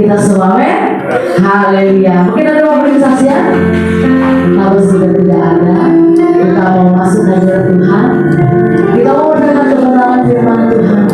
Kita semua, amin. Haleluya. Mungkin ada yang beri kesaksian? Kalau sudah tidak ada, kita mau masuk hadirat Tuhan. Kita mau mendengar kebenaran firman Tuhan.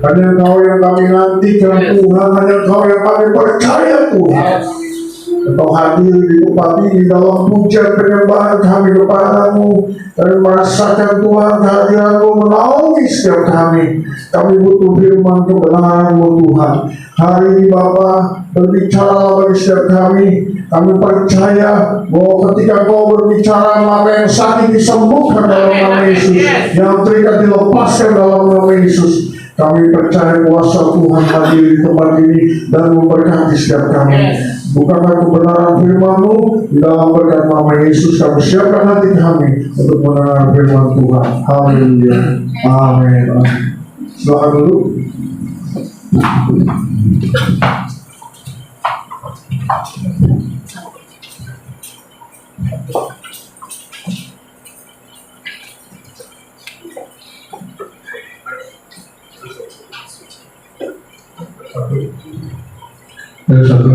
Hanya Engkau yang kami nantikan Tuhan, hanya Engkau yang kami percaya Tuhan. Engkau hadir di tempat ini dalam pujian penyembahan kami kepadamu. Kami merasakan Tuhan kehadiran-Mu menaungi setiap kami. Kami butuh firman kebenaran-Mu Tuhan. Hari ini Bapa berbicara bagi setiap kami. Kami percaya bahwa ketika Kau berbicara, maka yang sakit disembuhkan dalam nama Yesus, yang terikat dilepaskan dalam nama Yesus. Kami percaya kuasa Tuhan hadir di tempat ini dan memberkati setiap kami. Bukankah kebenaran firman-Mu di dalam berkat nama Yesus, kami siapkan hati kami untuk mendengar firman Tuhan. Haleluya. Amin. Silakan dulu. Satu,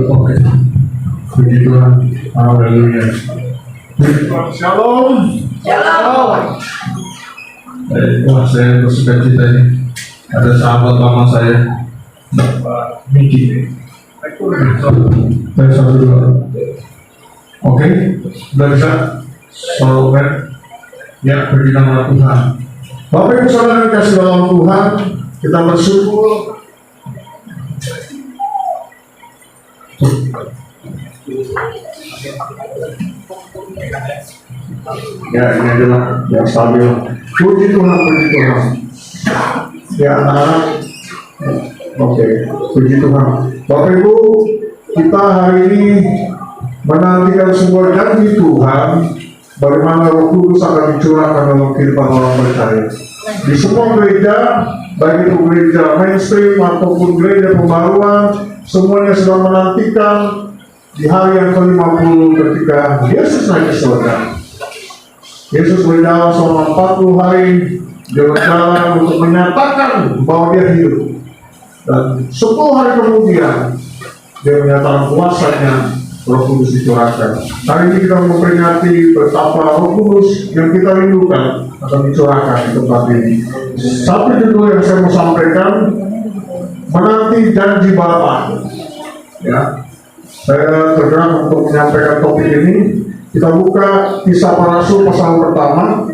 oke. Puji Tuhan. Haleluya. Shalom. Shalom. Wah, saya bersuka cita ini. Ada sahabat lama saya, Bapak Miki. Dari satu dua. Oke, sudah bisa. Selamat. Ya, bagi nama Tuhan. Bapak Ibu Saudara yang kasih dalam Tuhan, kita bersyukur. Ya, ini adalah yang stabil. Puji Tuhan, puji Tuhan. Ya, anak-anak. Oke, puji Tuhan. Bapak Ibu, kita hari ini menantikan sebuah janji Tuhan, bagaimana Roh Kudus akan dicurahkan dalam kehidupan orang percaya. Di semua gereja, baik itu gereja mainstream ataupun gereja pembaruan, semuanya sedang menantikan di hari yang ke-50 ketika Yesus naik ke surga. Yesus berjalan selama 40 hari, dia berjalan untuk menyatakan bahwa dia hidup. Dan 10 hari kemudian, dia menyatakan kuasanya, Roh Kudus dicurahkan. Hari ini kita memperingati betapa Roh Kudus yang kita rindukan akan dicurahkan di tempat ini. Satu judul yang saya mau sampaikan, menanti janji Bapa. Ya, saya tergerak untuk menyampaikan topik ini. Kita buka Kisah Para Rasul pasal pertama.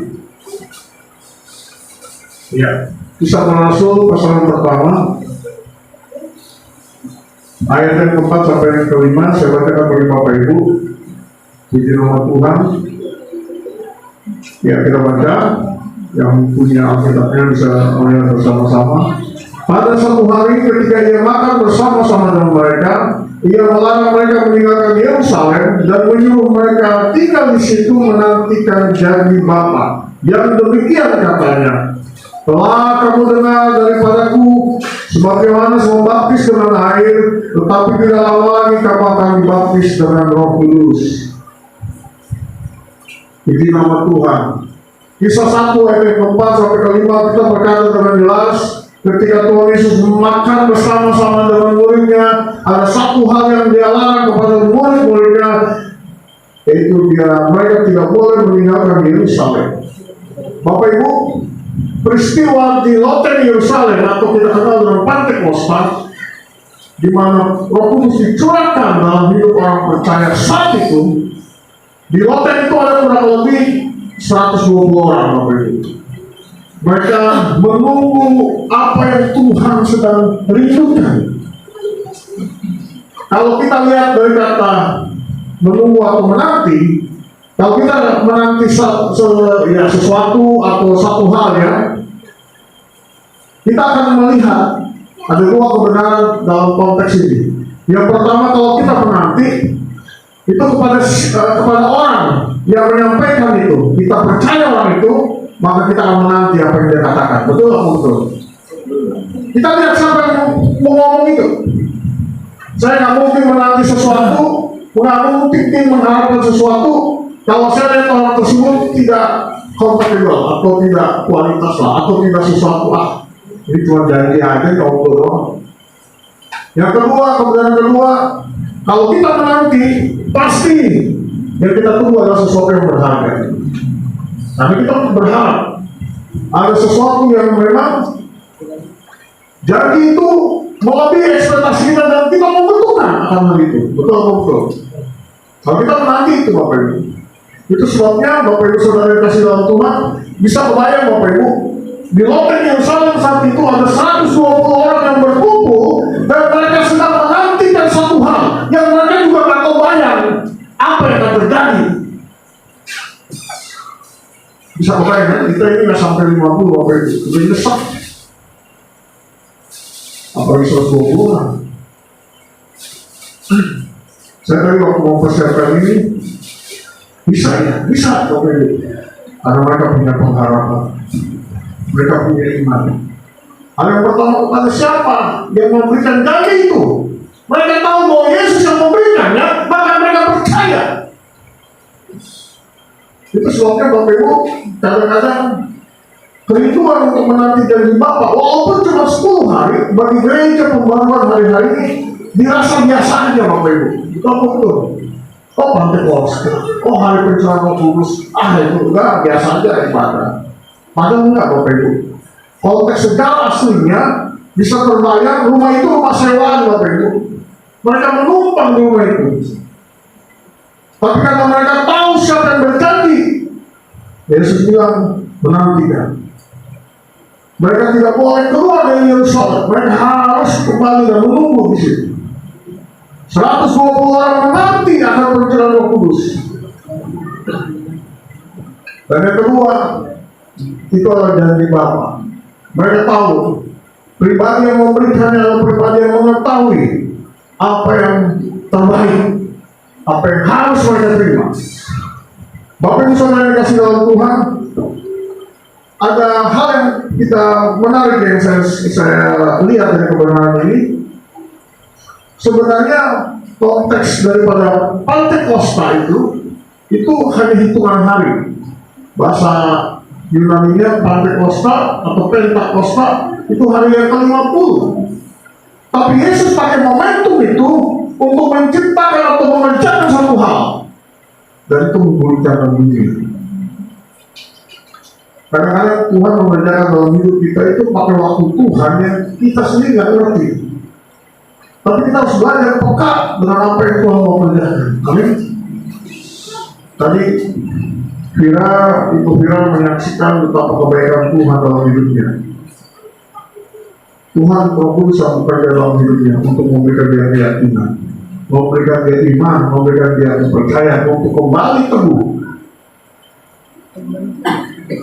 Ya, Kisah Para Rasul pasal pertama. Ayat yang keempat sampai yang kelima, saya bacakan bagi Bapak Ibu. Puji nama Tuhan. Ya, kita baca. Yang punya Alkitabnya bisa melihat bersama-sama. Pada satu hari ketika ia makan bersama-sama dengan mereka, ia melarang mereka meninggalkan Yerusalem dan menyuruh mereka tinggal di situ menantikan janji Bapa. Yang demikian katanya, telah kamu dengar daripadaku, sebab Yohanes membaptis dengan air, tetapi tidak lama lagi kamu akan dibaptis dengan Roh Kudus. Ini nama Tuhan. Kisah 1 ayat yang keempat sampai kelima kita berkata dengan jelas, ketika Tuhan Yesus makan bersama-sama dengan muridnya, ada satu hal yang dia larang kepada murid-muridnya, yaitu mereka tidak boleh meninggalkan Yerusalem. Bapak Ibu, peristiwa di Loten Yerusalem atau kita kenal dengan Pentakosta, di mana Roh Kudus dicurahkan dalam hidup orang percaya saat itu. Di Loten itu ada kurang lebih 120 orang, Bapak Ibu. Mereka menunggu apa yang Tuhan sedang rindukan. Kalau kita lihat dari kata menunggu atau menanti, kalau kita menanti sesuatu atau satu hal ya, kita akan melihat ada dua kebenaran dalam konteks ini. Yang pertama, kalau kita menanti itu kepada orang yang menyampaikan itu, kita percaya orang itu, maka kita akan menanti apa yang dia katakan. Betul atau betul? Kita lihat siapa yang mau ngomong itu. Saya nggak mungkin menanti sesuatu, nggak mungkin mengharapkan sesuatu kalau saya lihat orang tersebut tidak kompatibel atau tidak kualitas lah, atau tidak sesuatu ini cuma janji aja kalau doang. Yang kedua, kebenaran kedua, kalau kita menanti, pasti yang kita tunggu adalah sesuatu yang berharga. Tapi kita berharap ada sesuatu yang memang janji itu melebihi ekspektasi kita dan kita membutuhkan akan hal itu. Betul atau betul? Kalau kita menanti itu, Bapak Ibu, itu sebabnya Bapak Ibu Saudara yang kasih dalam Tuhan bisa kebayang, Bapak Ibu, di Loten Yerusalem saat itu ada 120 orang yang berkumpul dan mereka sedang menantikan satu hal yang mereka juga tak kebayang apa yang akan terjadi. Bisa kebayang kan? Kita ini nggak sampai 50 Bapak Ibu, sudah nyesek. Apalagi 120 orang. Saya tadi waktu mau persiapkan ini, bisa Bapak Ibu, karena mereka punya pengharapan, mereka punya iman. Hal yang pertama, kepada siapa yang memberikan janji itu? Mereka tahu bahwa Yesus yang memberikannya, maka mereka percaya. Itu sebabnya Bapak Ibu, kadang-kadang kerinduan untuk menanti janji Bapa, walaupun cuma 10 hari, bagi gereja pembaruan hari-hari ini dirasa biasa aja Bapak Ibu. Itu apa betul? Oh Pentekoste, oh hari pencurahan Roh Kudus, itu enggak, biasa aja ibadah. Padahal enggak Bapak Ibu. Konteks sejarah aslinya bisa terbayang rumah itu rumah sewaan Bapak Ibu. Mereka menumpang di rumah itu. Tapi karena mereka tahu siapa yang berjanji, Yesus bilang menantikan. Mereka tidak boleh keluar dari Yerusalem. Mereka harus kembali dan menunggu di situ. 120 orang menanti akan pencurahan Roh Kudus. Dan yang kedua, itu adalah janji Bapa. Mereka tahu pribadi yang memberikannya adalah pribadi yang mengetahui apa yang terbaik, apa yang harus mereka terima. Bapak Ibu Saudara yang dikasihi dalam Tuhan, ada hal yang kita menarik yang saya lihat dari kebenaran ini. Sebenarnya konteks daripada Pentakosta itu hanya hitungan hari. Bahasa Yunani-nya Pentakosta atau Pentakosta itu hari yang ke-50. Tapi Yesus pakai momentum itu untuk menciptakan atau mengerjakan satu hal, dan itu memulihkan dunia. Kadang-kadang Tuhan mengerjakan dalam hidup kita itu pakai waktu Tuhan yang kita sendiri nggak ngerti. Tapi kita harus belajar peka dengan apa yang Tuhan mau kerjakan. Amin. Tadi Ibu Vira menyaksikan betapa kebaikan Tuhan dalam hidupnya. Tuhan berusaha bekerja dalam hidupnya untuk memberikan dia keyakinan, memberikan dia iman, memberikan dia percaya untuk kembali teguh.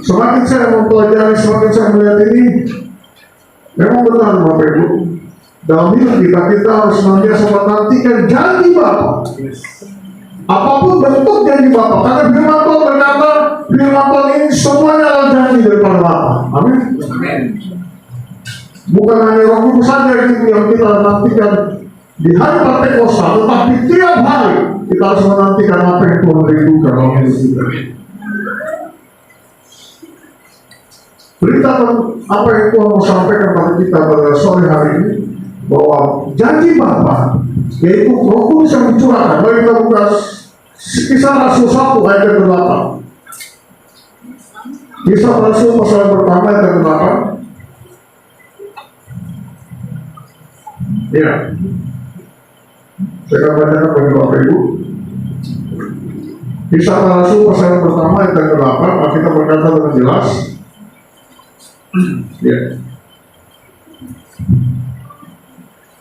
Semakin saya mempelajari, semakin saya melihat ini, memang benar Bapak Ibu, dalam hidup kita harus senantiasa menantikan janji Bapa. Apapun bentuk janji Bapa, karena firman Tuhan berkata, firman Tuhan ini semuanya adalah janji daripada Bapa. Amin. Bukan hanya Roh Kudus saja yang kita nantikan di hari Pentakosta, tetapi tiap hari kita harus menantikan apa yang Tuhan rindukan dalam hidup kita. Berita apa yang Tuhan mau sampaikan pada kita pada sore hari ini, bahwa janji Bapa, yaitu Roh Kudus yang dicurahkan. Mari kita buka Kisah Rasul 1 ayat yang ke-8. Kisah Rasul pasal yang pertama ayat yang ke-8. Ya, saya akan bacakan bagi Bapak Ibu. Kisah Rasul pasal yang pertama ayat yang ke-8. Kita berkata dengan jelas. Ya.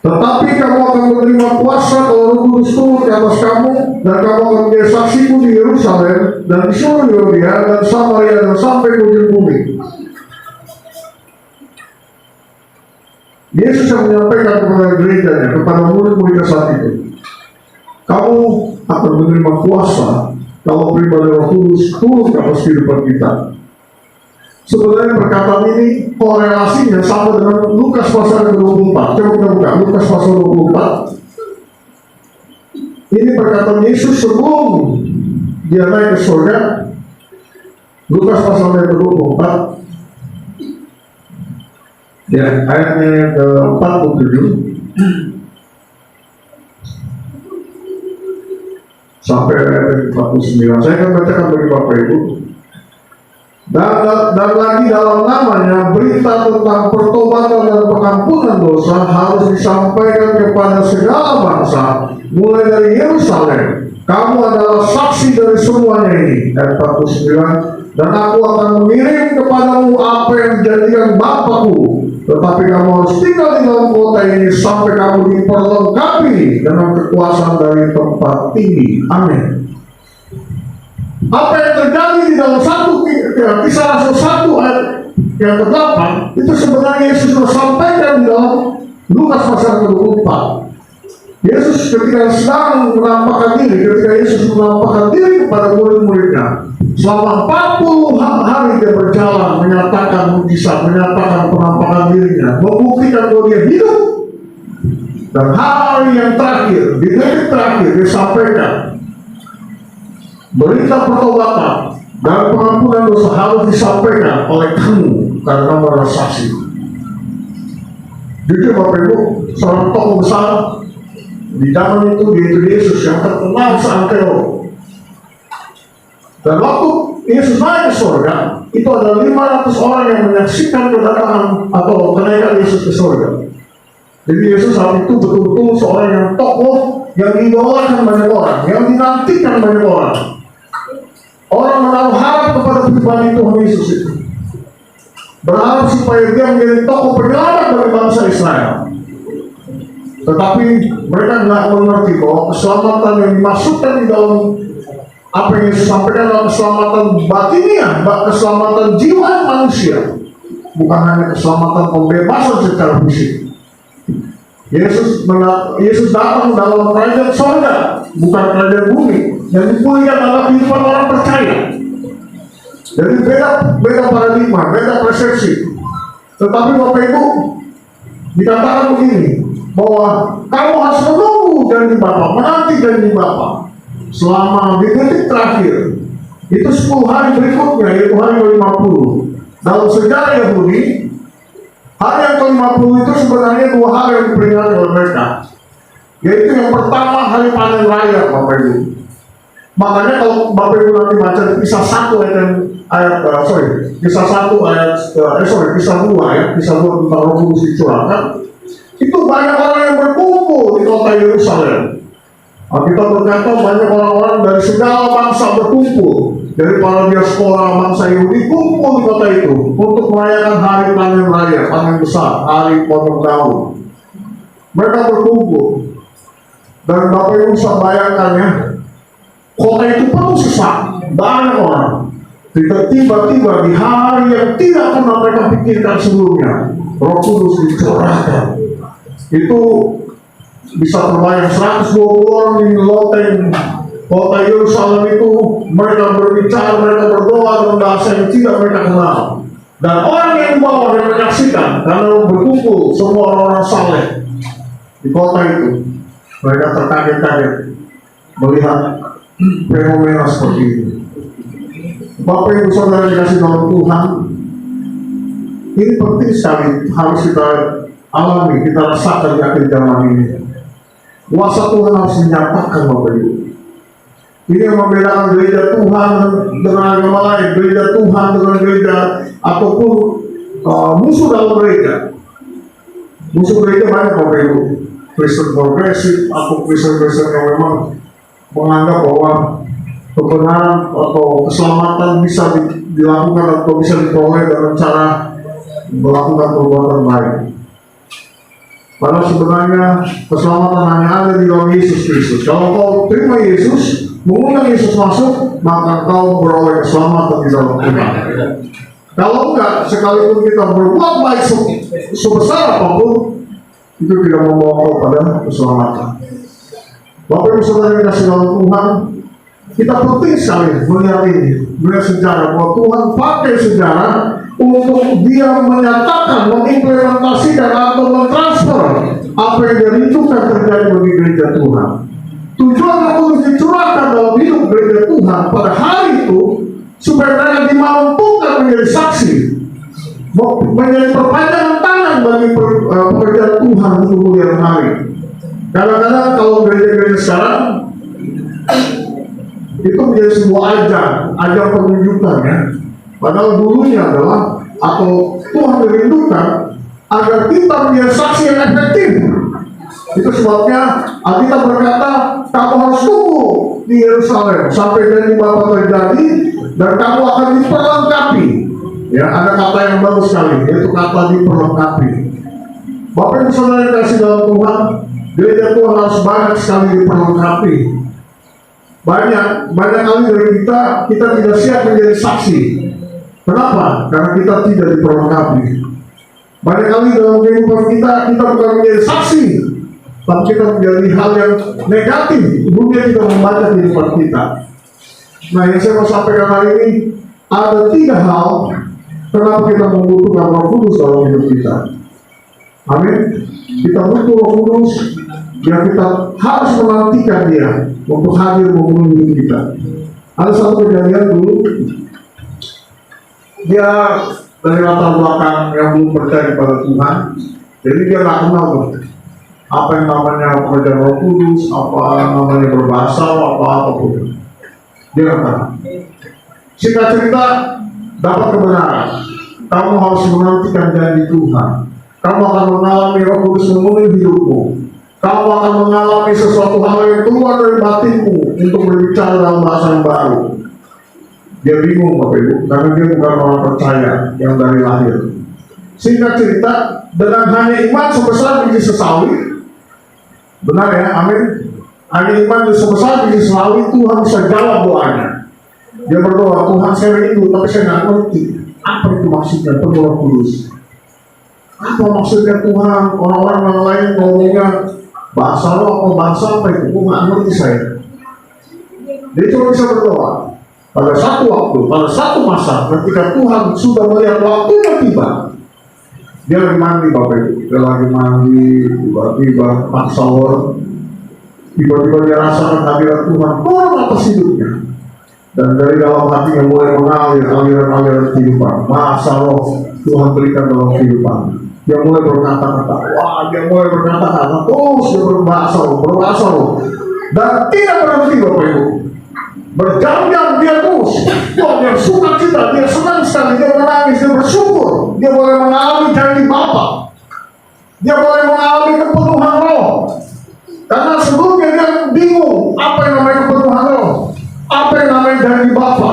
Tetapi kamu akan menerima kuasa kalau Roh Kudus turun di atas kamu, dan kamu akan menjadi saksiku di Yerusalem dan di seluruh Yudea dan Samaria dan sampai ke ujung bumi. Yesus yang menyampaikan kepada gerejanya, kepada murid-muridnya saat itu, kamu akan menerima kuasa kalau pribadi Roh Kudus turun ke atas kehidupan kita. Sebenarnya perkataan ini korelasinya sama dengan Lukas pasal 24. Coba kita buka Lukas pasal 24. Ini perkataan Yesus sebelum dia naik ke surga. Lukas pasal 24. Ya, ayatnya ke-47 sampai ayat ke-49. Saya akan bacakan bagi Bapak Ibu. Dan lagi dalam namanya berita tentang pertobatan dan pengampunan dosa harus disampaikan kepada segala bangsa, mulai dari Yerusalem. Kamu adalah saksi dari semuanya ini. Ayat 49. Dan aku akan mengirim kepadamu apa yang dijadikan Bapakku, tetapi kamu harus tinggal di dalam kota ini sampai kamu diperlengkapi dengan kekuasaan dari tempat tinggi. Amin. Apa yang terjadi di dalam Kisah Rasul 1 ayat yang ke-8 itu sebenarnya Yesus sampaikan di dalam Lukas pasal ke-24. Yesus ketika sedang menampakkan diri, ketika Yesus menampakkan diri kepada murid-muridnya, selama 40 hari dia berjalan menyatakan mujizat, menyatakan penampakan dirinya, membuktikan bahwa dia hidup. Dan hari yang terakhir, di detik terakhir dia sampaikan berita pertobatan dan pengampunan dosa harus disampaikan oleh kamu karena kamu adalah saksi. Jujur Bapak Ibu, seorang tokoh besar di zaman itu yaitu Yesus yang terkenal seantero. Dan waktu Yesus naik ke surga, itu ada 500 orang yang menyaksikan kedatangan atau kenaikan Yesus ke surga. Jadi Yesus saat itu betul-betul seorang yang tokoh, yang diidolakan banyak orang, yang dinantikan banyak orang. Orang menaruh harap kepada pribadi Tuhan Yesus itu, berharap supaya dia menjadi tokoh penyelamat bagi bangsa Israel. Tetapi mereka nggak mengerti bahwa keselamatan yang dimaksudkan di dalam apa yang Yesus sampaikan adalah keselamatan batiniah, keselamatan jiwa manusia, bukan hanya keselamatan pembebasan secara fisik. Yesus datang dalam kerajaan surga, bukan kerajaan bumi. Yang dipulihkan adalah kehidupan orang percaya. Jadi beda paradigma, beda persepsi. Tetapi Bapak Ibu dikatakan begini, bahwa kamu harus menunggu janji Bapa, menanti janji Bapa selama di detik terakhir. Itu 10 hari berikutnya, yaitu hari ke-50. Dalam sejarah Yahudi, hari yang ke-50 itu sebenarnya 2 hari yang diperingati oleh mereka. Yaitu yang pertama hari panen raya, Bapak Ibu. Makanya kalau Bapak Ibu nanti baca kisah 1 kisah 2 ya, kisah 2 tentang Roh Kudus dicurahkan, itu banyak orang yang berkumpul di kota Yerusalem. Kita berkata banyak orang-orang dari segala bangsa berkumpul, dari para diaspora bangsa Yahudi kumpul di kota itu untuk merayakan hari panen raya, panen besar, hari potong daun. Mereka berkumpul, dan Bapak Ibu bisa bayangkan ya, kota itu penuh sesak, banyak orang. Tiba-tiba di hari yang tidak pernah mereka pikirkan sebelumnya, Roh Kudus dicurahkan. Itu bisa terbayang 120 orang di loteng kota Yerusalem itu. Mereka berbicara, mereka berdoa dalam bahasa yang tidak mereka kenal. Dan orang yang dibawa dan menyaksikan, karena berkumpul semua orang-orang saleh di kota itu, mereka terkaget-kaget melihat fenomena seperti itu. Bapak Ibu Saudara dikasih dalam Tuhan, ini penting sekali harus kita alami, kita rasakan di akhir zaman ini. Kuasa Tuhan harus dinyatakan, Bapak Ibu. Ini yang membedakan gereja Tuhan dengan agama lain, gereja Tuhan dengan gereja ataupun musuh dalam gereja. Musuh gereja banyak, Bapak Ibu. Kristen progresif atau Kristen-Kristen yang memang menganggap bahwa kebenaran atau keselamatan bisa dilakukan atau bisa diperoleh dengan cara melakukan perbuatan baik. Padahal sebenarnya keselamatan hanya ada di dalam Yesus Kristus. Kalau kau terima Yesus, mengundang Yesus masuk, maka kau beroleh keselamatan di dalam Tuhan. Kalau enggak, sekalipun kita berbuat baik sebesar apapun, itu tidak membawa kau pada keselamatan. Bapak Ibu Saudara yang dikasihi dalam Tuhan, kita penting sekali melihat ini, melihat sejarah, bahwa Tuhan pakai sejarah untuk dia menyatakan, mengimplementasikan atau mentransfer apa yang dia rindukan terjadi bagi gereja Tuhan. Tujuan Roh Kudus dicurahkan dalam hidup gereja Tuhan pada hari itu supaya mereka dimampukan menjadi saksi, menjadi perpanjangan tangan bagi pekerjaan Tuhan di kemudian hari. Kadang-kadang kalau gereja-gereja sekarang itu menjadi sebuah ajang penunjukan ya. Padahal dulunya adalah, atau Tuhan merindukan agar kita menjadi saksi yang efektif. Itu sebabnya Alkitab berkata, kamu harus tunggu di Yerusalem sampai janji Bapa terjadi dan kamu akan diperlengkapi. Ya, ada kata yang bagus sekali, yaitu kata diperlengkapi. Bapak Ibu Saudara yang kasih dalam Tuhan, gereja Tuhan harus banyak sekali diperlengkapi. Banyak kali dari kita tidak siap menjadi saksi. Kenapa? Karena kita tidak diperlengkapi. Banyak kali dalam kehidupan kita bukan menjadi saksi, tapi kita menjadi hal yang negatif. Dunia tidak membaca kehidupan kita. Nah, yang saya mau sampaikan hari ini, ada 3 hal kenapa kita membutuhkan Roh Kudus dalam hidup kita. Amin. Kita butuh Roh Kudus, yang kita harus menantikan dia untuk hadir memenuhi hidup kita. Ada satu kejadian dulu, dia dari latar belakang yang belum percaya kepada Tuhan, jadi dia nggak kenal tuh apa yang namanya pekerjaan Roh Kudus, apa namanya berbahasa, apapun. Dia nggak kenal. Singkat cerita, dapat kebenaran. Kamu harus menantikan janji Tuhan. Kamu akan mengalami Roh Kudus memenuhi hidupmu. Kamu akan mengalami sesuatu hal yang keluar dari batinmu untuk berbicara dalam bahasa yang baru. Dia bingung Bapak Ibu, karena dia bukan orang percaya yang dari lahir. Singkat cerita, dengan hanya iman sebesar biji sesawi, benar ya, amin. Hanya iman sebesar biji sesawi, Tuhan bisa jawab doanya. Dia berdoa, Tuhan saya rindu, tapi saya nggak ngerti apa itu maksudnya penuh Roh Kudus. Apa maksudnya Tuhan? Orang-orang yang lain ngomongnya bahasa roh atau bahasa apa itu? Gue nggak ngerti saya. Dia cuma bisa berdoa. Pada satu waktu, pada satu masa, ketika Tuhan sudah melihat waktunya tiba, dia lagi mandi Bapak Ibu, dia lagi mandi, tiba-tiba pas sahur, tiba-tiba dia rasakan hadirat Tuhan turun atas hidupnya, dan dari dalam hatinya mulai mengalir aliran-aliran kehidupan, masa roh Tuhan berikan dalam kehidupan. Dia mulai berkata-kata, dia mulai berkata-kata, terus dia berbahasa roh, dan tidak berhenti Bapak Ibu. Berjam-jam dia terus, dia suka cita, dia senang sekali, dia menangis, dia bersyukur, dia boleh mengalami janji Bapa, dia boleh mengalami kepenuhan roh. Karena sebelumnya dia bingung apa yang namanya kepenuhan roh, apa yang namanya janji Bapa.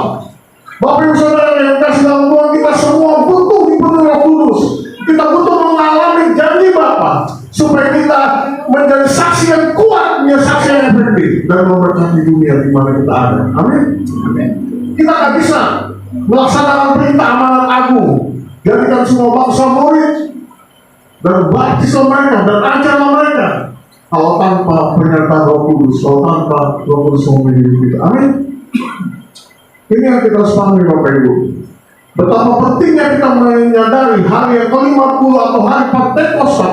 Bapak Ibu Saudara yang kasih dalam Tuhan, kita semua butuh dipenuhi Roh Kudus. Kita butuh mengalami janji Bapa supaya kita menjadi saksi yang kuat, menjadi saksi yang efektif dan memberkati dunia di mana kita ada. Amin. Amin. Kita nggak bisa melaksanakan perintah amanat agung, jadikan semua bangsa murid dan baptislah mereka dan ajarlah mereka kalau tanpa pernyataan Roh Kudus, kalau tanpa Roh Kudus memimpin kita. Amin. Ini yang kita harus pahami Bapak Ibu. Betapa pentingnya kita menyadari hari yang ke-50 atau hari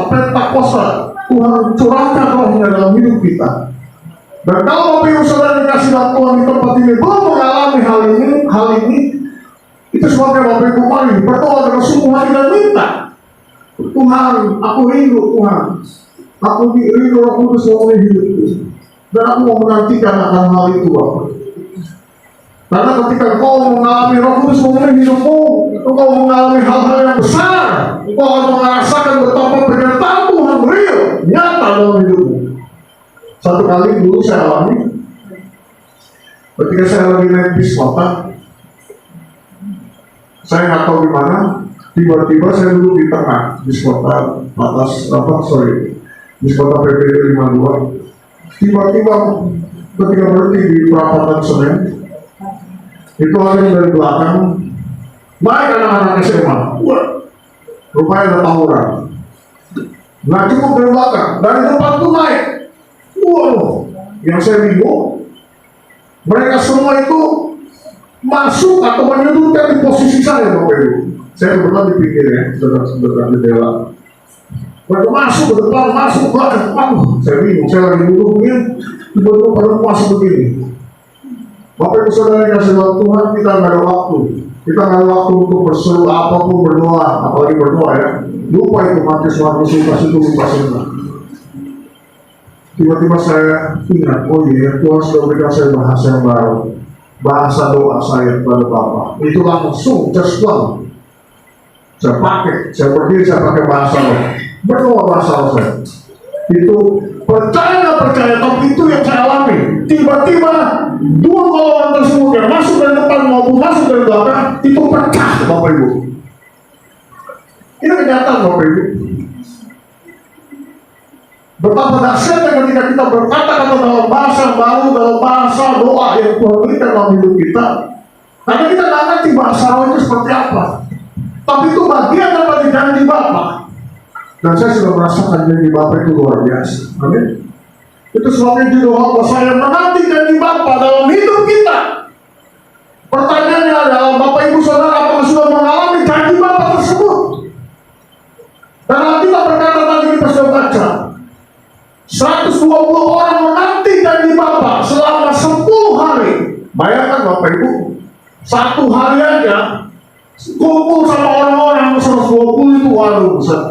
Pentakosta, Tuhan curahkan rohnya dalam hidup kita. Dan kalau Bapak Ibu Saudara dikasih dalam Tuhan di tempat ini belum mengalami hal ini, itu sebabnya Bapak Ibu mari berdoa dengan sungguh hati dan minta, Tuhan, aku rindu Tuhan, aku rindu Roh Kudus memenuhi hidupku, dan aku mau menantikan akan hal itu Bapak. Karena ketika kau mengalami Roh Kudus memenuhi hidupmu, engkau mengalami hal-hal yang besar. Engkau akan merasakan betapa penyertaan Tuhan real, nyata dalam hidupmu. Satu kali dulu saya alami, ketika saya lagi naik bis kota, saya nggak tahu di mana, tiba-tiba saya duduk di tengah bis kota bis kota PPD 52. Tiba-tiba ketika berhenti di perapatan Senen, itu ada yang dari belakang naik anak-anak SMA. Rupanya ada tawuran. Nggak cukup dari belakang, dari depan tuh naik. Yang saya bingung, mereka semua itu masuk atau menyudutkan di posisi saya Bapak Ibu. Saya kebetulan di pinggir ya, dekat jendela. Mereka masuk ke depan, masuk ke belakang. Saya bingung, saya lagi duduk begini, tiba-tiba pada masuk begini. Bapak Ibu Saudara yang kasih Tuhan, kita nggak ada waktu. Kita nggak ada waktu untuk berseru apapun, berdoa, apalagi berdoa ya. Lupa itu mati suatu kasih itu lupa semua. Tiba-tiba saya ingat, Tuhan sudah berikan saya bahasa yang baru, bahasa doa saya kepada Bapa. Itu langsung, just one. Saya berdiri, saya pakai bahasa roh, berdoa bahasa roh saya. Itu percaya nggak percaya, tapi itu yang saya alami. Tiba-tiba dua golongan tersebut yang masuk dari depan maupun masuk dari belakang itu pecah Bapak Ibu. Ini kenyataan Bapak Ibu. Betapa dahsyatnya ketika kita berkata-kata dalam bahasa baru, dalam bahasa doa yang Tuhan berikan dalam hidup kita. Karena kita nggak ngerti bahasa roh itu seperti apa. Tapi itu bagian dari janji Bapa. Dan saya sudah merasakan janji Bapa itu luar biasa. Amin. Itu sebabnya judul khotbah saya menanti janji Bapa dalam hidup kita. Pertanyaannya adalah Bapak Ibu Saudara apakah sudah mengalami janji Bapa tersebut? Dan kita berkata tadi kita sudah baca 120 orang menanti janji Bapa selama 10 hari. Bayangkan Bapak Ibu, 1 hari aja kumpul sama orang-orang 120 itu, waduh besar.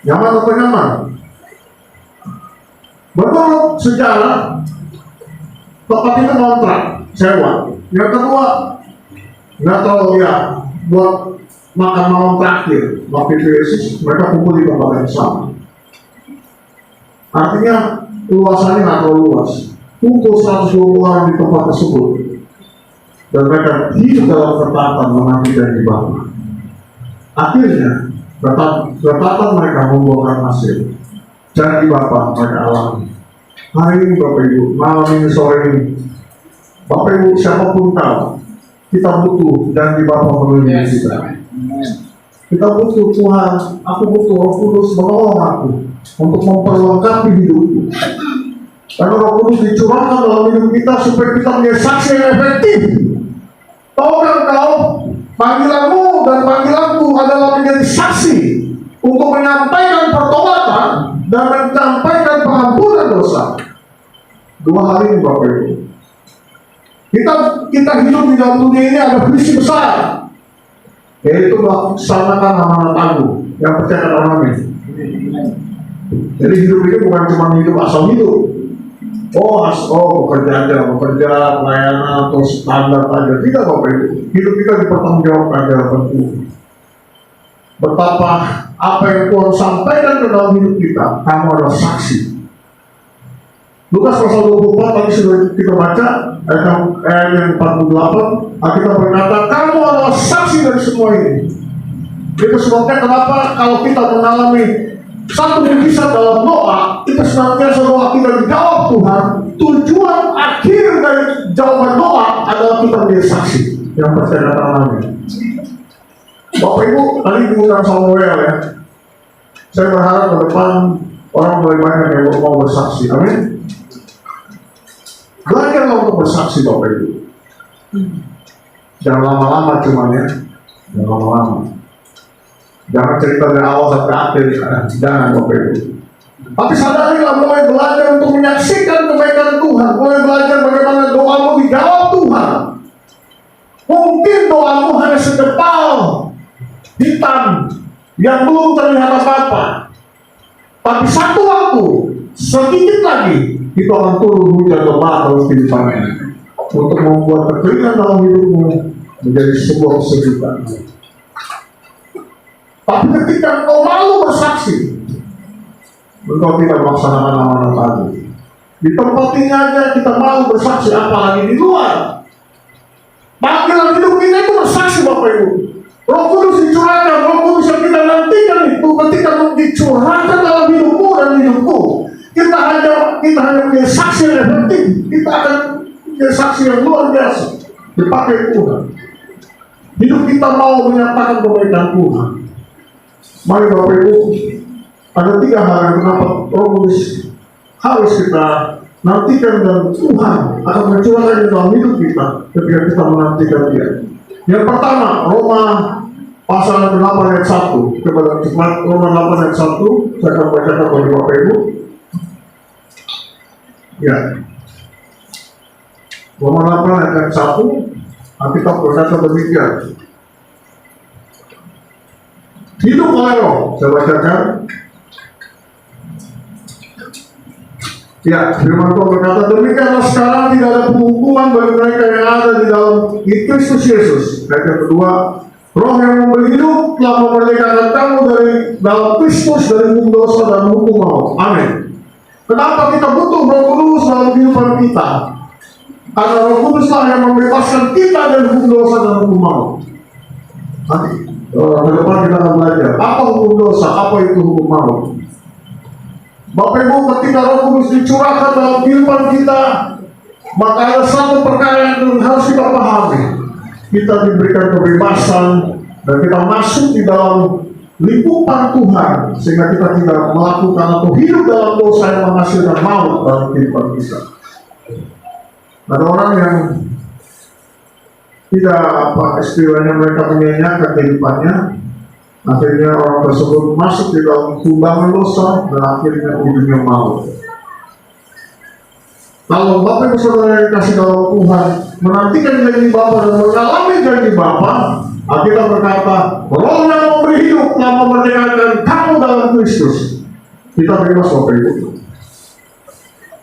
Nyaman atau nyaman? Menurut sejarah, tempat itu kontrak sewa. Yang kedua, nggak tahu ya, buat makan malam terakhir waktu itu Yesus, mereka kumpul di tempat yang sama. Artinya luasannya nggak terlalu luas. Kumpul 120 orang di tempat tersebut, dan mereka hidup dalam ketatan menanti janji Bapa. Akhirnya ketatan mereka membuahkan hasil. Janji Bapa mereka alami. Hari ini Bapak Ibu, malam ini, sore ini, Bapak Ibu siapapun tahu, kita butuh janji Bapa melalui kita. Kita butuh Tuhan, aku butuh Roh Kudus menolong aku untuk memperlengkapi hidupku. Karena Roh Kudus dicurahkan dalam hidup kita supaya kita menjadi saksi yang efektif. Tahukah kau, panggilanmu dan panggilanku adalah menjadi saksi untuk menyampaikan pertobatan dan menyampaikan pengampunan dosa. Dua hal ini Bapak Ibu. Kita hidup di dalam dunia ini ada visi besar, yaitu melaksanakan amanat agung yang percaya orang ini. Jadi hidup ini bukan cuma hidup asal hidup. Bekerja aja, pelayanan atau standar aja. Tidak Bapak Ibu. Hidup kita dipertanggungjawabkan dalam tentu. Betapa apa yang Tuhan sampaikan ke dalam hidup kita, kamu adalah saksi. Lukas pasal 24 tadi sudah kita baca, ayat yang 48, Alkitab berkata, kamu adalah saksi dari semua ini. Itu sebabnya kenapa kalau kita mengalami satu mujizat dalam doa, itu senantiasa doa kita dijawab Tuhan. Tujuan akhir dari jawaban doa adalah kita menjadi saksi yang percaya namanya. Bapak Ibu, tadi diundang Samuel ya. Saya berharap ke depan orang mulai banyak yang mau bersaksi. Amin. Belajarlah untuk bersaksi Bapak Ibu. Jangan lama-lama cuman ya. Jangan lama-lama. Jangan cerita dari awal sampai akhir. Jangan Bapak Ibu. Tapi sadarilah, mulai belajar untuk menyaksikan kebaikan Tuhan. Mulai belajar bagaimana doamu dijawab Tuhan. Mungkin doamu hanya sekepal hitam yang belum terlihat apa-apa. Tapi satu waktu, sedikit lagi, itu akan turun hujan lebat dalam kehidupannya untuk membuat kekeringan dalam hidupmu menjadi sebuah kesejukan. Tapi ketika engkau malu bersaksi, engkau tidak melaksanakan amanat agung. Di tempat ini aja kita malu bersaksi, apalagi di luar. Panggilan hidup kita itu bersaksi Bapak Ibu. Roh Kudus dicurahkan, Roh Kudus yang kita nantikan itu ketika dicurahkan dalam hidupmu dan hidupku. Kita hanya menjadi saksi yang efektif. Kita akan menjadi saksi yang luar biasa dipakai Tuhan. Hidup kita mau menyatakan kebaikan Tuhan. Mari Bapak Ibu, ada 3 hal yang kenapa Roh Kudus harus kita nantikan, dan Tuhan akan mencurahkan di dalam hidup kita ketika kita menantikan Dia. Yang pertama, Roma pasal 8 ayat 1. Coba cepat, Roma 8 ayat 1. Saya akan bacakan bagi Bapak Ibu. Ya. Roma 8 ayat 1. Alkitab berkata demikian. Hidup oleh Roh. Saya bacakan. Ya, firman Tuhan berkata, demikianlah sekarang tidak ada penghukuman bagi mereka yang ada di dalam Kristus Yesus. Ayat yang kedua, Roh yang memberi hidup telah memerdekakan kamu dari dalam Kristus dari hukum dosa dan hukum maut. Amin. Kenapa kita butuh Roh Kudus dalam kehidupan kita? Karena Roh Kuduslah yang membebaskan kita dari hukum dosa dan hukum maut. Nanti ke depan kita akan belajar apa hukum dosa, apa itu hukum maut. Bapak Ibu, ketika Roh Kudus dicurahkan dalam kehidupan kita, maka ada satu perkara yang harus kita pahami. Kita diberikan kebebasan dan kita masuk di dalam lingkupan Tuhan, sehingga kita tidak melakukan atau hidup dalam dosa yang menghasilkan maut dalam kehidupan kita. Ada orang yang tidak istilahnya mereka menyanyiakan kehidupannya. Akhirnya orang tersebut masuk di dalam kubangan dosa dan akhirnya ujungnya maut. Kalau Bapak Ibu Saudara yang kasih dalam Tuhan menantikan janji Bapa dan mengalami janji Bapa, Alkitab berkata, Roh yang memberi hidup telah memerdekakan kamu dalam Kristus. Kita bebas Bapak Ibu.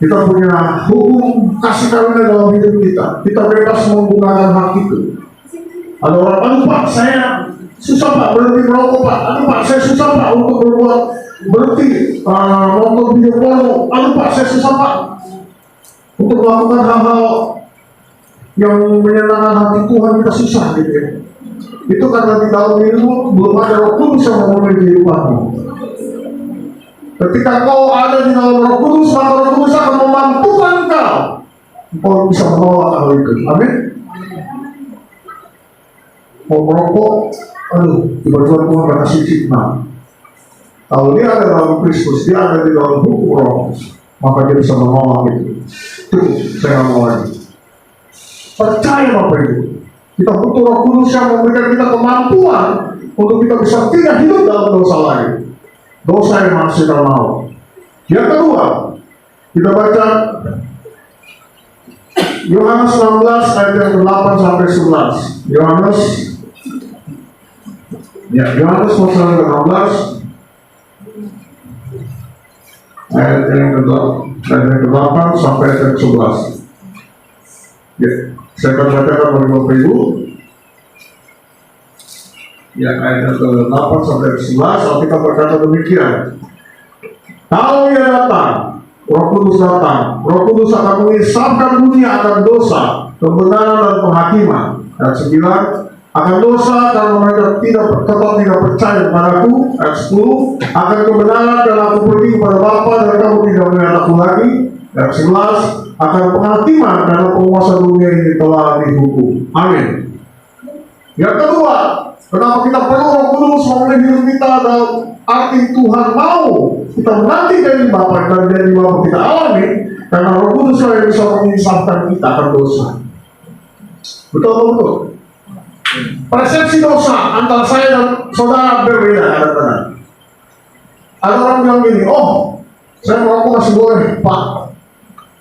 Kita punya hukum kasih karunia dalam hidup kita. Kita bebas menggunakan hak itu. Ada orang, aduh Pak, saya susah Pak berhenti merokok Pak. Aduh Pak, saya susah Pak untuk berhenti nonton video porno. Aduh Pak, saya susah Pak untuk melakukan hal-hal yang menyenangkan hati Tuhan, kita susah gitu ya. Itu karena di dalam hidupmu belum ada Roh Kudus yang memenuhi kehidupanmu. Ketika kau ada di dalam Roh Kudus, maka Roh Kudus akan memampukan kau bisa menolak hal itu. Amin. Mau merokok, aduh, tiba-tiba Tuhan berkasih hikmah. Kalau dia ada dalam Kristus, dia ada di dalam hukum Roh, maka dia bisa menolak itu. Saya nggak mau lagi. Percaya Bapak Ibu, kita butuh Roh Kudus yang memberikan kita kemampuan untuk kita bisa tidak hidup dalam dosa lain, dosa yang masih kita mau. Yang kedua, kita baca Yohanes 16 ayat yang 8 sampai 11. Yohanes pasal 16 ayat yang ke-8 sampai ayat yang ke-11. Ya, saya akan bacakan bagi Bapak Ibu. Ya, ayat yang ke-8 sampai ke-11, kita berkata demikian. Kalau ia datang, Roh Kudus datang, Roh Kudus akan mengisapkan dunia akan dosa, kebenaran dan penghakiman. Ayat 9, akan dosa karena mereka tetap tidak percaya kepadaku. Ayat 10, akan kebenaran karena aku pergi kepada Bapa dan kamu tidak melihat aku lagi. Ayat 11, akan penghakiman karena penguasa dunia ini telah dihukum. Amin. Yang kedua, kenapa kita perlu Roh Kudus memenuhi hidup kita dalam arti Tuhan mau kita menanti dari Bapa dan dari Bapa kita alami, karena Roh Kudus yang bisa mengisapkan kita akan dosa. Betul. Persepsi dosa antara saya dan saudara berbeda kadang-kadang. Ada orang bilang gini, oh saya merokok masih boleh Pak.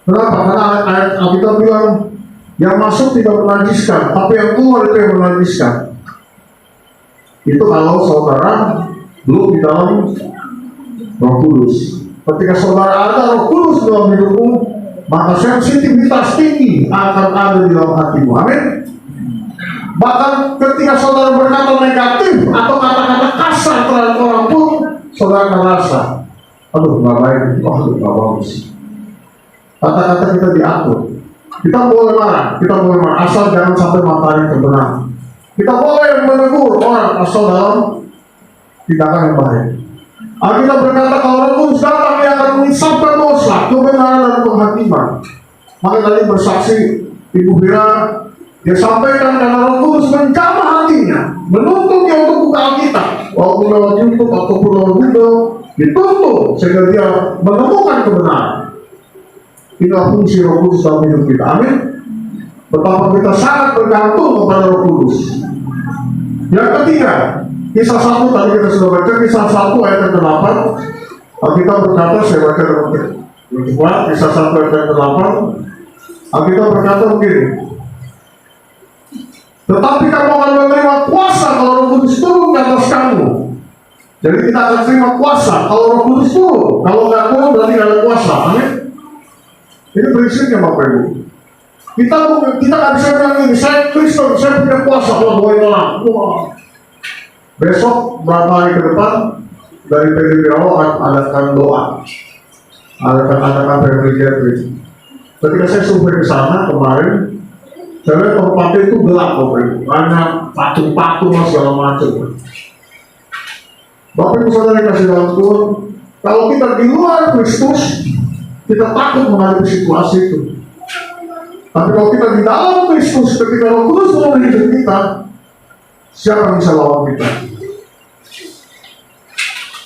Kenapa? Karena ayat Alkitab bilang yang masuk tidak menajiskan, tapi yang keluar itu yang menajiskan. Itu kalau saudara belum di dalam Roh Kudus. Ketika saudara ada Roh Kudus dalam hidupmu, maka sensitivitas tinggi akan ada di dalam hatimu. Amin. Bahkan ketika saudara berkata negatif atau kata-kata kasar terhadap orang pun, saudara akan rasa, aduh nggak baik, aduh nggak bagus. Kata-kata kita diatur. Kita boleh marah, asal jangan sampai matahari terbenam. Kita boleh menegur orang asal dalam tindakan yang baik. Alkitab berkata kalau Roh Kudus datang, dia akan mengisapkan dosa, kebenaran dan penghakiman. Maka tadi bersaksi Ibu Bira, dia sampaikan karena Roh Kudus menjamah hatinya, menuntut dia untuk buka Alkitab, walaupun lewat YouTube ataupun lewat Google, dituntut sehingga dia menemukan kebenaran. Inilah fungsi Roh Kudus dalam hidup kita. Amin. Betapa kita sangat bergantung kepada Roh Kudus. Yang ketiga, Kisah 1 tadi kita sudah baca, Kisah 1 ayat yang ke-8. Alkitab berkata, saya baca dengan cepat, Kisah 1 ayat yang ke-8. Alkitab berkata begini, tetapi kamu akan menerima kuasa kalau Roh Kudus turun ke atas kamu. Jadi kita akan terima kuasa kalau Roh Kudus turun. Kalau nggak turun berarti nggak ada kuasa. Amin. Ini prinsipnya Bapak Ibu. Kita nggak bisa bilang ini, saya Kristen, saya punya kuasa kalau doain orang. Besok berapa hari ke depan dari PDBO akan adakan doa, adakan family gathering. Ketika saya survei ke sana kemarin, saya lihat tempatnya itu gelap Bapak Ibu, banyak patung-patung segala macam. Bapak Ibu Saudara kasih dalam Tuhan, kalau kita di luar Kristus, kita takut menghadapi situasi itu. Tapi kalau kita di dalam Kristus, ketika Roh Kudus memenuhi hidup kita, siapa yang bisa lawan kita?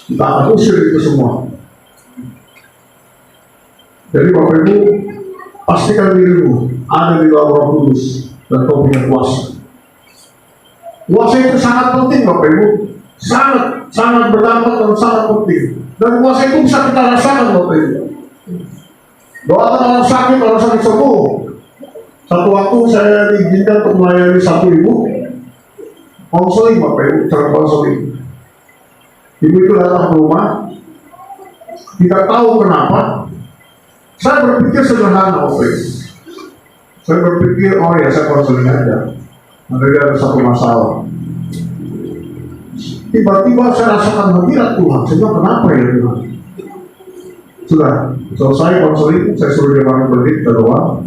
Kita akan usir itu semua. Jadi Bapak Ibu, pastikan dirimu ada di dalam Roh Kudus dan kau punya kuasa. Kuasa itu sangat penting Bapak Ibu, sangat berdampak dan sangat penting. Dan kuasa itu bisa kita rasakan Bapak Ibu. Doakan orang sakit sembuh. Satu waktu saya diizinkan untuk melayani satu ibu, konseling Bapak Ibu, cara konseling. Ibu itu datang ke rumah, tidak tahu kenapa. Saya berpikir sederhana Bapak Ibu. Saya berpikir, oh ya saya konseling aja. Mereka ada satu masalah. Tiba-tiba saya rasakan hadirat Tuhan. Saya bilang, kenapa ya Tuhan? Sudah selesai konseling, saya suruh dia berdiri, kita doa.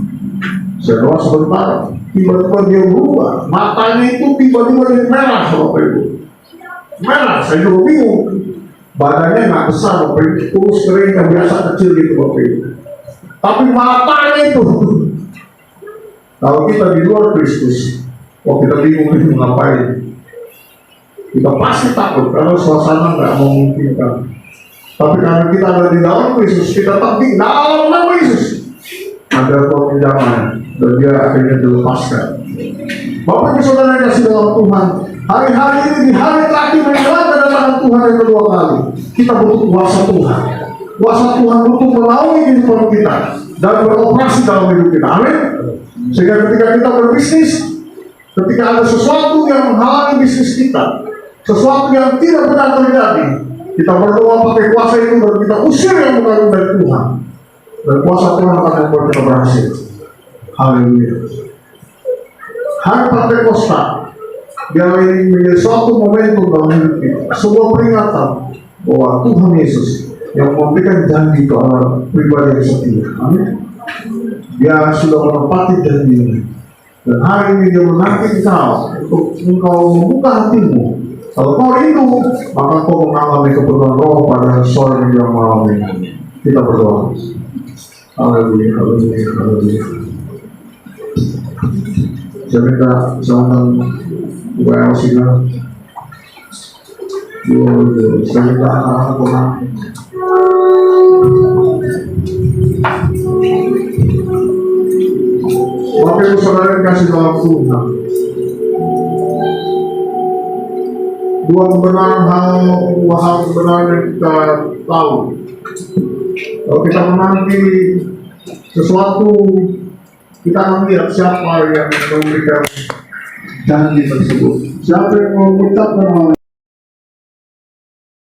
Saya doa sebentar, tiba-tiba dia berubah. Matanya itu tiba-tiba jadi merah Bapak Ibu. Merah, saya juga bingung. Badannya nggak besar Bapak Ibu, kurus kering yang biasa kecil gitu Bapak Ibu. Tapi matanya itu, kalau kita di luar Kristus, kita bingung ini ngapain. Kita pasti takut karena suasana nggak memungkinkan. Tapi karena kita ada di dalam Kristus, kita tetap di dalam nama Yesus. Ada peminjaman dan dia akhirnya dilepaskan. Bapak Ibu Saudara yang kasih dalam Tuhan, hari-hari ini di hari terakhir menjelang kedatangan Tuhan yang kedua kali, kita butuh kuasa Tuhan. Kuasa Tuhan butuh melalui kehidupan kita dan beroperasi dalam hidup kita. Amin. Sehingga ketika kita berbisnis, ketika ada sesuatu yang menghalangi bisnis kita, sesuatu yang tidak benar terjadi, kita berdoa pakai kuasa itu dan kita usir yang bukan dari Tuhan. Dan kuasa Tuhan akan membuat kita berhasil. Haleluya. Hari Pentakosta dia ini menjadi suatu momentum dalam hidup kita, sebuah peringatan bahwa Tuhan Yesus yang memberikan janji ke orang pribadi yang setia. Amin. Dia sudah menepati janjinya. Dan hari ini dia menanti engkau untuk engkau membuka hatimu. Kalau kau rindu, maka kau mengalami kepenuhan roh pada sore yang malam ini. Kita berdoa. Haleluya, haleluya, haleluya. Saya minta jangan WL sila. Saya minta anak-anak pulang. Bapak Ibu Saudara yang kasih dalam Tuhan, dua hal kebenaran yang kita tahu. Kalau kita menanti sesuatu, kita akan lihat siapa yang memberikan janji tersebut, siapa yang mengucapkan